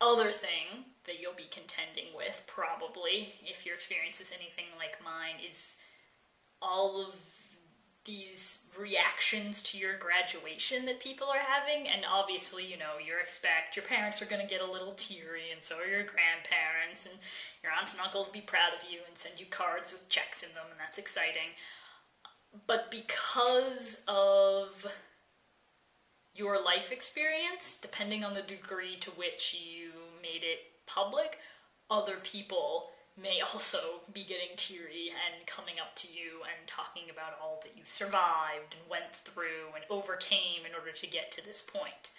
other thing that you'll be contending with, probably, if your experience is anything like mine, is all of these reactions to your graduation that people are having. And obviously, you know, your parents are going to get a little teary, and so are your grandparents, and your aunts and uncles will be proud of you and send you cards with checks in them, and that's exciting. But because of your life experience, depending on the degree to which you made it public, other people may also be getting teary and coming up to you and talking about all that you survived and went through and overcame in order to get to this point.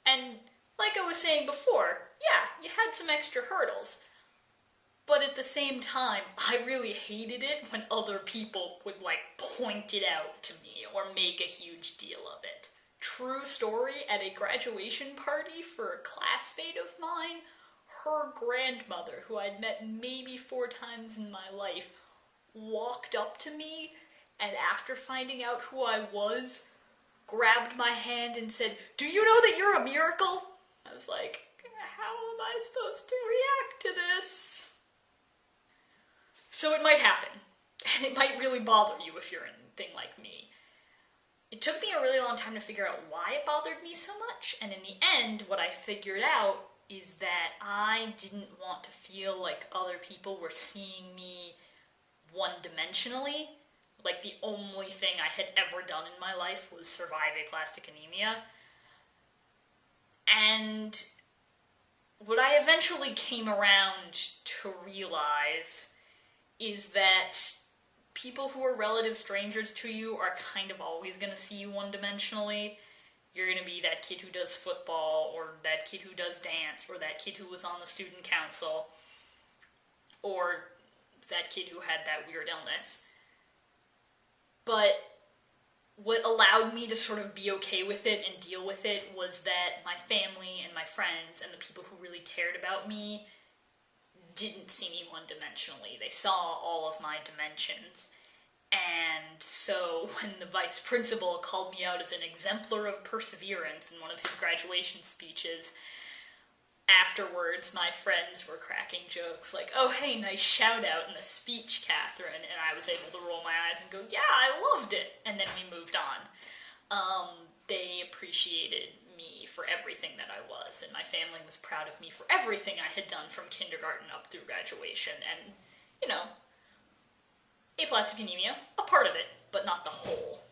And like I was saying before, yeah, you had some extra hurdles, but at the same time, I really hated it when other people would, point it out to me or make a huge deal of it. True story, at a graduation party for a classmate of mine, her grandmother, who I'd met maybe 4 times in my life, walked up to me and after finding out who I was, grabbed my hand and said, "Do you know that you're a miracle?" I was like, how am I supposed to react to this? So it might happen, and it might really bother you if you're anything like me. It took me a really long time to figure out why it bothered me so much, and in the end, what I figured out is that I didn't want to feel like other people were seeing me one-dimensionally. Like, the only thing I had ever done in my life was survive aplastic anemia. And what I eventually came around to realize is that people who are relative strangers to you are kind of always going to see you one-dimensionally. You're going to be that kid who does football, or that kid who does dance, or that kid who was on the student council, or that kid who had that weird illness. But what allowed me to sort of be okay with it and deal with it was that my family and my friends and the people who really cared about me didn't see me one-dimensionally. They saw all of my dimensions. And so when the vice principal called me out as an exemplar of perseverance in one of his graduation speeches, afterwards my friends were cracking jokes like, "Oh, hey, nice shout out in the speech, Catherine," and I was able to roll my eyes and go, "Yeah, I loved it," and then we moved on. They appreciated me for everything that I was, and my family was proud of me for everything I had done from kindergarten up through graduation, and, you know, aplastic anemia, a part of it, but not the whole.